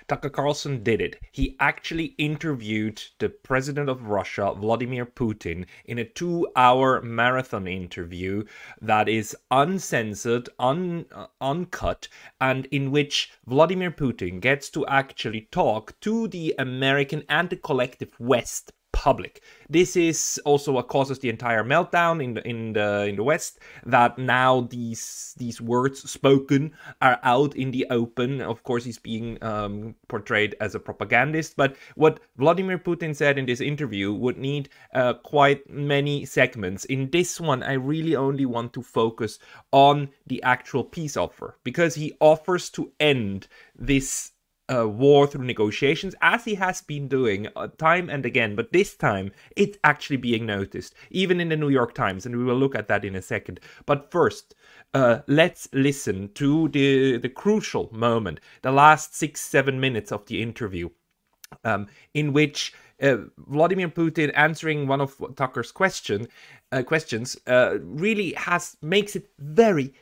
Tucker Carlson did it. He actually interviewed the president of Russia, Vladimir Putin, in a 2-hour marathon interview that is uncensored, uncut, and in which Vladimir Putin gets to actually talk to the American and the collective West public. This is also what causes the entire meltdown in the West, that now these words spoken are out in the open. Of course, he's being portrayed as a propagandist, but what Vladimir Putin said in this interview would need quite many segments. In this one, I really only want to focus on the actual peace offer, because he offers to end this war through negotiations, as he has been doing time and again, but this time it's actually being noticed, even in the New York Times, and we will look at that in a second. But first, let's listen to the crucial moment, the last 6-7 minutes of the interview, in which Vladimir Putin, answering one of Tucker's questions, really makes it very,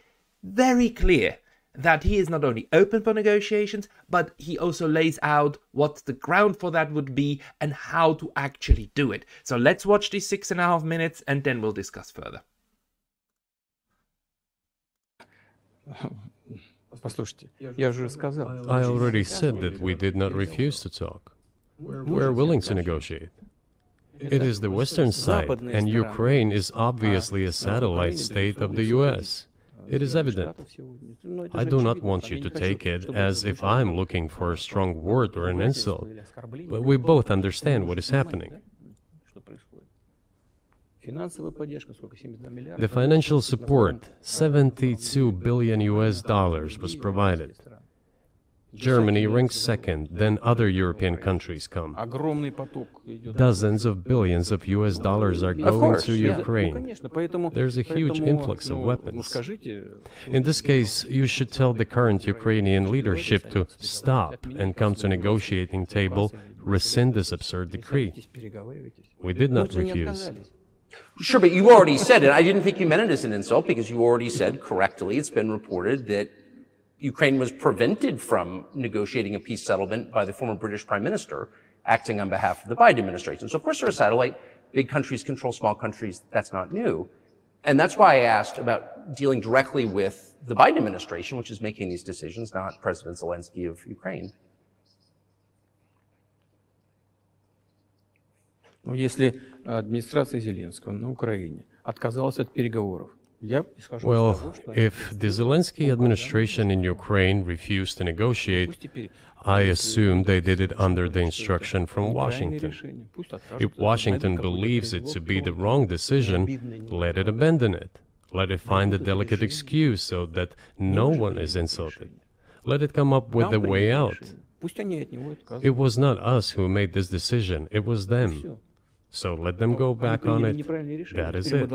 very clear that he is not only open for negotiations, but he also lays out what the ground for that would be and how to actually do it. So let's watch these 6.5 minutes and then we'll discuss further. I already said that we did not refuse to talk. We're willing to negotiate. It is the Western side, and Ukraine is obviously a satellite state of the US. It is evident. I do not want you to take it as if I'm looking for a strong word or an insult, but we both understand what is happening. The financial support, $72 billion was provided. Germany ranks second, then other European countries come. Dozens of billions of US dollars are going to Ukraine. There's a huge influx of weapons. In this case, you should tell the current Ukrainian leadership to stop and come to a negotiating table, rescind this absurd decree. We did not refuse. Sure, but you already said it. I didn't think you meant it as an insult, because you already said correctly, it's been reported that Ukraine was prevented from negotiating a peace settlement by the former British Prime Minister acting on behalf of the Biden administration. So of course they're a satellite. Big countries control small countries. That's not new. And that's why I asked about dealing directly with the Biden administration, which is making these decisions, not President Zelensky of Ukraine. Если администрация Зеленского на Украине отказалась от переговоров, well, if the Zelensky administration in Ukraine refused to negotiate, I assume they did it under the instruction from Washington. If Washington believes it to be the wrong decision, let it abandon it. Let it find a delicate excuse so that no one is insulted. Let it come up with a way out. It was not us who made this decision, it was them. So let them go back on it. That is it.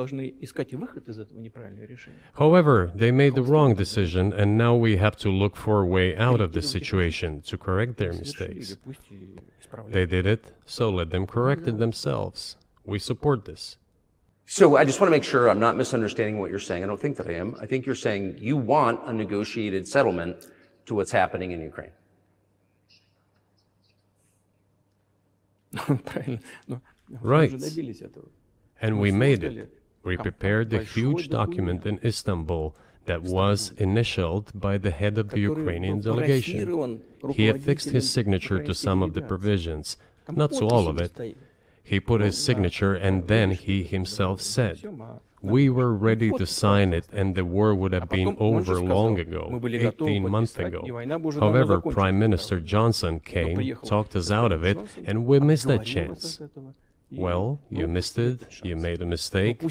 However, they made the wrong decision, and now we have to look for a way out of the situation to correct their mistakes. They did it, so let them correct it themselves. We support this. So I just want to make sure I'm not misunderstanding what you're saying. I don't think that I am. I think you're saying you want a negotiated settlement to what's happening in Ukraine. Right. And we made it. We prepared a huge document in Istanbul that was initialed by the head of the Ukrainian delegation. He affixed his signature to some of the provisions, not to all of it. He put his signature, and then he himself said, we were ready to sign it and the war would have been over long ago, 18 months ago. However, Prime Minister Johnson came, talked us out of it, and we missed that chance. Well, you missed it, you made a mistake.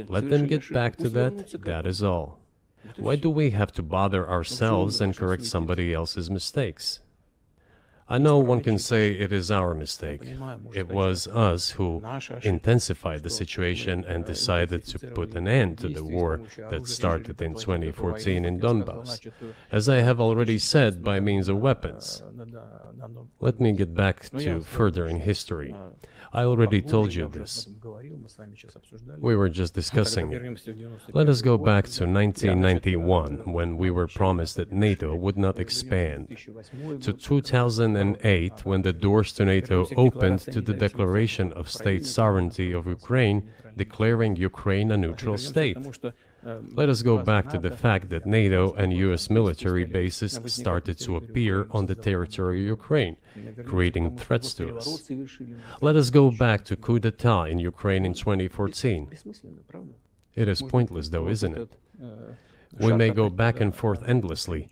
Let them get back to that, that is all. Why do we have to bother ourselves and correct somebody else's mistakes? I know one can say it is our mistake. It was us who intensified the situation and decided to put an end to the war that started in 2014 in Donbass, as I have already said, by means of weapons. Let me get back to further in history. I already told you this. We were just discussing it. Let us go back to 1991, when we were promised that NATO would not expand, to 2008, 2008, when the doors to NATO opened to the declaration of state sovereignty of Ukraine, declaring Ukraine a neutral state. Let us go back to the fact that NATO and US military bases started to appear on the territory of Ukraine, creating threats to us. Let us go back to coup d'etat in Ukraine in 2014. It is pointless though, isn't it? We may go back and forth endlessly,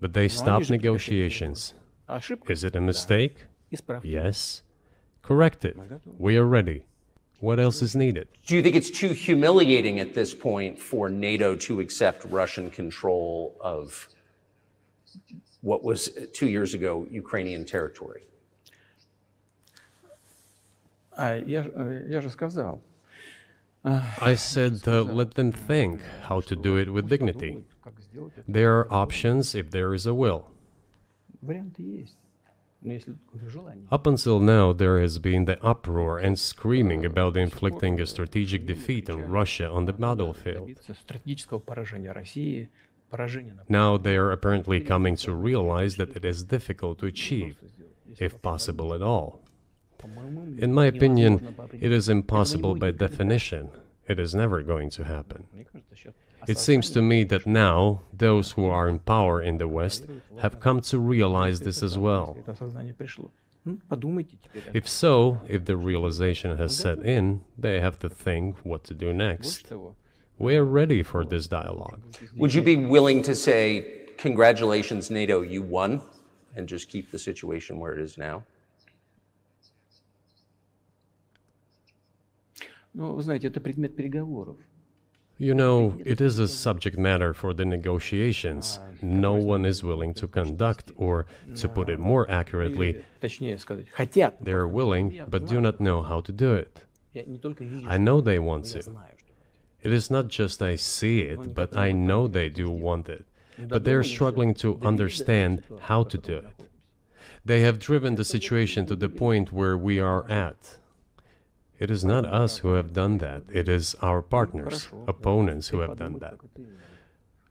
but they stopped negotiations. Is it a mistake? Yes. Correct it. We are ready. What else is needed? Do you think it's too humiliating at this point for NATO to accept Russian control of what was 2 years ago Ukrainian territory? Я же сказал. I said, let them think how to do it with dignity. There are options if there is a will. Варианты есть. Но если желание. Up until now, there has been the uproar and screaming about inflicting a strategic defeat on Russia on the battlefield. Стратегического поражения России, поражения. Now they are apparently coming to realize that it is difficult to achieve, if possible at all. In my opinion, it is impossible by definition. It is never going to happen. It seems to me that now, those who are in power in the West have come to realize this as well. If so, if the realization has set in, they have to think what to do next. We are ready for this dialogue. Would you be willing to say, congratulations, NATO, you won, and just keep the situation where it is now? Ну, вы знаете, это предмет переговоров. You know, it is a subject matter for the negotiations. No one is willing to conduct, or, to put it more accurately, Точнее сказать, хотят. they are willing, but do not know how to do it. Я не только вижу, I know they want я to. знаю, что. It is not just I see it, but I know they do want it. But they're struggling to understand how to do it. They have driven the situation to the point where we are at. It is not us who have done that. It is our partners, opponents who have done that.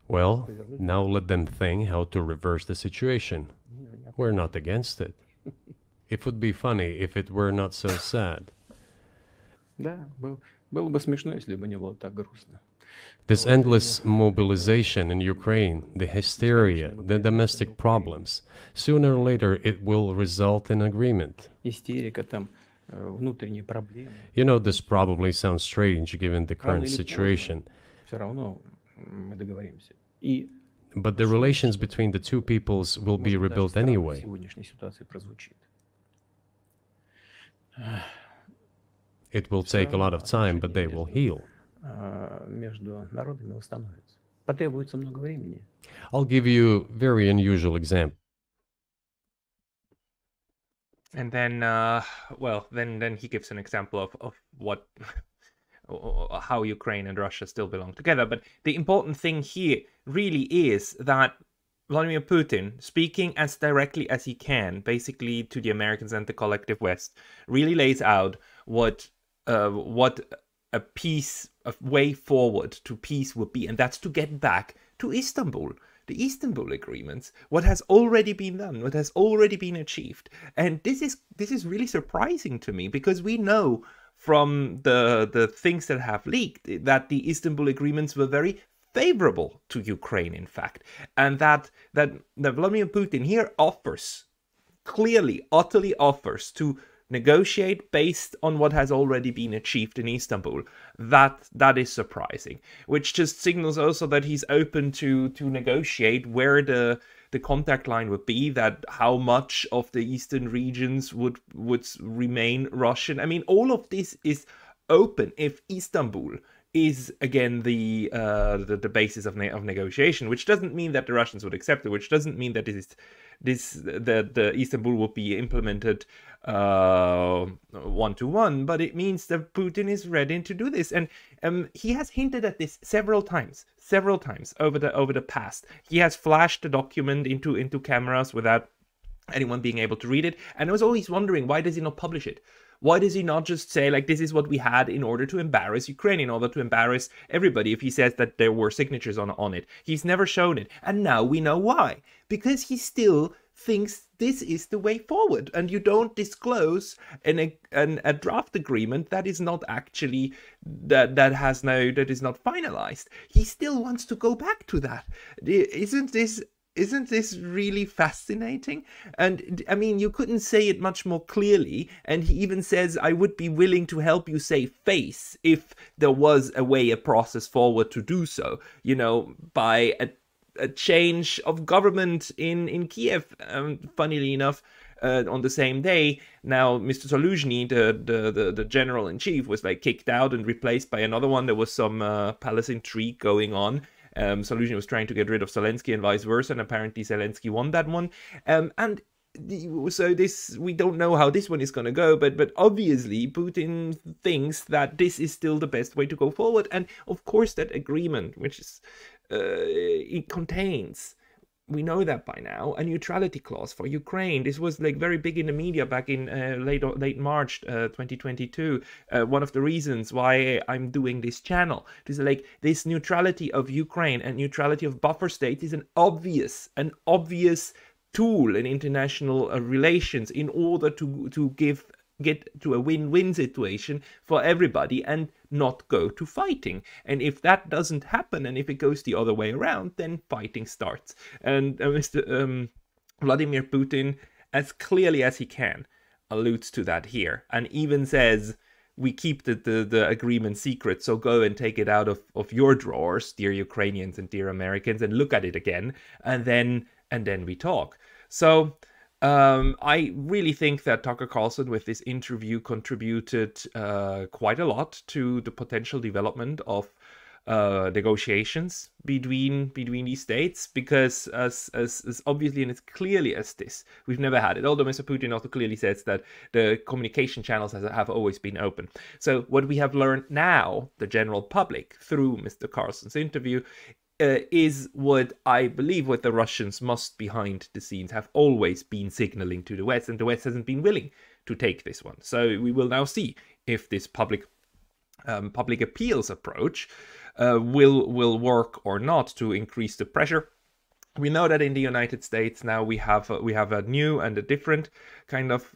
Well, now let them think how to reverse the situation. We're not against it. It would be funny if it were not so sad. Да, было бы смешно, если бы не было так грустно. This endless mobilization in Ukraine, the hysteria, the domestic problems, sooner or later it will result in agreement. Истерика там, внутренние проблемы. You know, this probably sounds strange given the Рано current или situation, поздно все равно мы договоримся. И but the relations between the two peoples will be может, даже rebuilt странно в anyway. сегодняшней ситуации прозвучит. It will take a lot of time, but they will heal. Между народами восстановится. Потребуется много времени. I'll give you a very unusual example. And then, well, then he gives an example of what, how Ukraine and Russia still belong together. But the important thing here really is that Vladimir Putin, speaking as directly as he can, basically to the Americans and the collective West, really lays out what a peace, a way forward to peace would be, and that's to get back to Istanbul. The Istanbul agreements, what has already been done, what has already been achieved. And this is really surprising to me, because we know from the things that have leaked that the Istanbul agreements were very favorable to Ukraine, in fact, and that Vladimir Putin here offers, clearly, utterly offers to negotiate based on what has already been achieved in Istanbul. That is surprising, which just signals also that he's open to negotiate where the contact line would be, that how much of the eastern regions would remain Russian. I mean, all of this is open if Istanbul is again the basis of negotiation, which doesn't mean that the Russians would accept it, which doesn't mean that the Istanbul will be implemented one-to-one, but it means that Putin is ready to do this, and he has hinted at this several times over the past. He has flashed the document into cameras without anyone being able to read it, and I was always wondering, why does he not publish it? Why does he not just say, like, this is what we had in order to embarrass Ukraine, in order to embarrass everybody, if he says that there were signatures on it? He's never shown it. And now we know why. Because he still thinks this is the way forward, and you don't disclose a draft agreement that is not actually that is not finalized. He still wants to go back to that. Isn't this really fascinating? And I mean, you couldn't say it much more clearly. And he even says, I would be willing to help you save face if there was a process forward to do so, you know, by a change of government in Kiev. Funnily enough, on the same day, now Mr. Zaluzhny, the general-in-chief, was like kicked out and replaced by another one. There was some palace intrigue going on. Zaluzhny was trying to get rid of Zelensky and vice versa, and apparently Zelensky won that one. And so this, we don't know how this one is going to go, but obviously Putin thinks that this is still the best way to go forward. And of course that agreement, which is it contains, we know that by now, a neutrality clause for Ukraine. This was like very big in the media back in late March 2022. One of the reasons why I'm doing this channel. This is like this neutrality of Ukraine and neutrality of buffer states is an obvious tool in international relations in order to get to a win-win situation for everybody and not go to fighting. And if that doesn't happen, and if it goes the other way around, then fighting starts. And Mr. Vladimir Putin, as clearly as he can, alludes to that here, and even says, we keep the agreement secret, so go and take it out of your drawers, dear Ukrainians and dear Americans, and look at it again, and then we talk. So I really think that Tucker Carlson with this interview contributed quite a lot to the potential development of negotiations between these states, because as obviously and as clearly as this, we've never had it, although Mr. Putin also clearly says that the communication channels have always been open. So what we have learned now, the general public, through Mr. Carlson's interview, is what I believe what the Russians must behind the scenes have always been signaling to the West, and the West hasn't been willing to take this one. So we will now see if this public appeals approach will work or not to increase the pressure. We know that in the United States now we have a new and a different kind of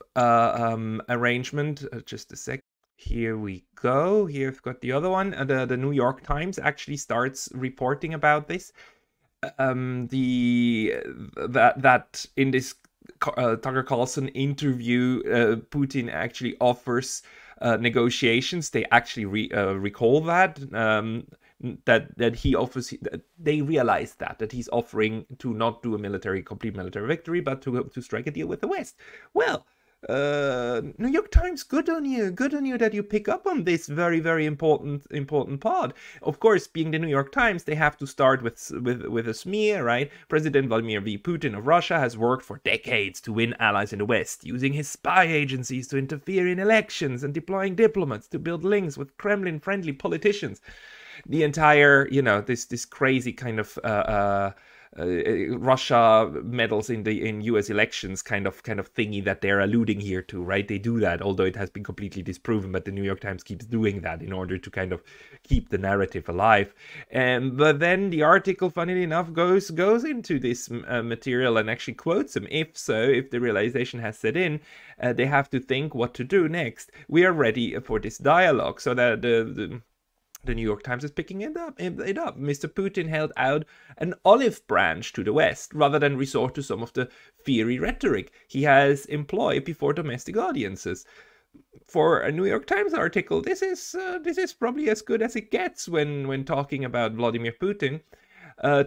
arrangement. Just a sec. Here we go. Here I've got the other one. The New York Times actually starts reporting about this. That in this Tucker Carlson interview, Putin actually offers negotiations. They actually recall that he offers. They realize that he's offering to not do a complete military victory, but to strike a deal with the West. Well, New York Times, good on you that you pick up on this very, very important part. Of course, being the New York Times, they have to start with a smear, right? President Vladimir Putin of Russia has worked for decades to win allies in the West, using his spy agencies to interfere in elections and deploying diplomats to build links with Kremlin-friendly politicians. The entire, this crazy kind of Russia meddles in U.S. elections kind of thingy that they're alluding here to, right? They do that, although it has been completely disproven, but the New York Times keeps doing that in order to kind of keep the narrative alive. But then the article, funnily enough, goes into this material and actually quotes him. If the realization has set in, they have to think what to do next. We are ready for this dialogue. So that the New York Times is picking it up. Mr. Putin held out an olive branch to the West rather than resort to some of the fiery rhetoric he has employed before domestic audiences. For a New York Times article, this is probably as good as it gets when talking about Vladimir Putin.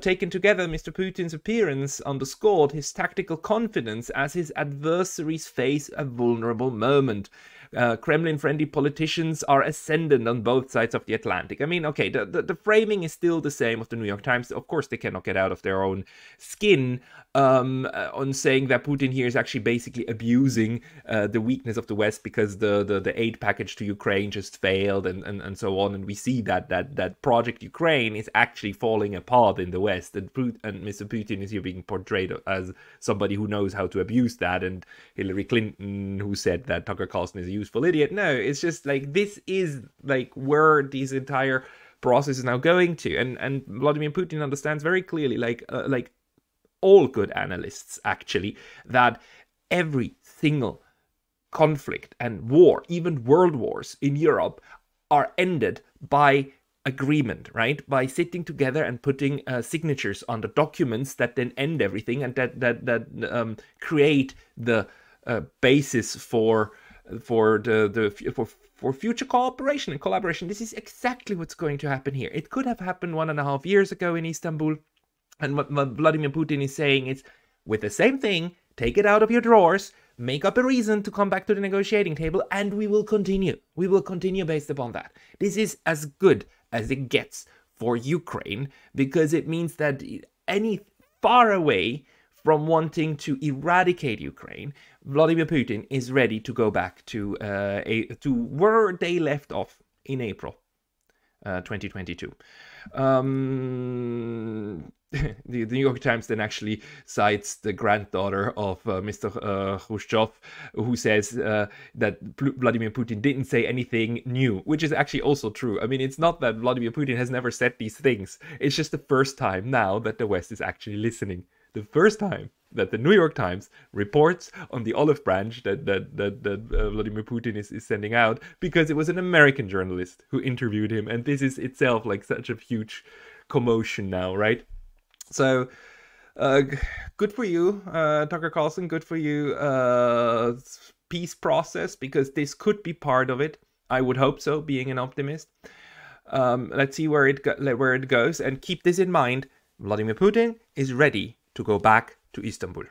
Taken together, Mr. Putin's appearance underscored his tactical confidence as his adversaries face a vulnerable moment. Kremlin-friendly politicians are ascendant on both sides of the Atlantic. I mean, okay, the framing is still the same of the New York Times. Of course, they cannot get out of their own skin on saying that Putin here is actually basically abusing the weakness of the West because the aid package to Ukraine just failed and so on. And we see that Project Ukraine is actually falling apart in the West. And Mr. Putin is here being portrayed as somebody who knows how to abuse that. And Hillary Clinton, who said that Tucker Carlson is a useful idiot. No, it's just like this is like where this entire process is now going to. And Vladimir Putin understands very clearly like all good analysts actually, that every single conflict and war, even world wars in Europe, are ended by agreement, right? By sitting together and putting signatures on the documents that then end everything, and that create the basis for future cooperation and collaboration. This is exactly what's going to happen here. It could have happened 1.5 years ago in Istanbul, and what Vladimir Putin is saying is, with the same thing, take it out of your drawers, make up a reason to come back to the negotiating table, and we will continue. We will continue based upon that. This is as good as it gets for Ukraine, because it means that any far away from wanting to eradicate Ukraine, Vladimir Putin is ready to go back to where they left off in April 2022. The New York Times then actually cites the granddaughter of Mr. Khrushchev, who says that Vladimir Putin didn't say anything new, which is actually also true. I mean, it's not that Vladimir Putin has never said these things. It's just the first time now that the West is actually listening. The first time that the New York Times reports on the olive branch that Vladimir Putin is sending out, because it was an American journalist who interviewed him, and this is itself like such a huge commotion now, right? So, good for you, Tucker Carlson, good for you, peace process, because this could be part of it. I would hope so, being an optimist. Let's see where it goes, and keep this in mind. Vladimir Putin is ready to go back to Istanbul.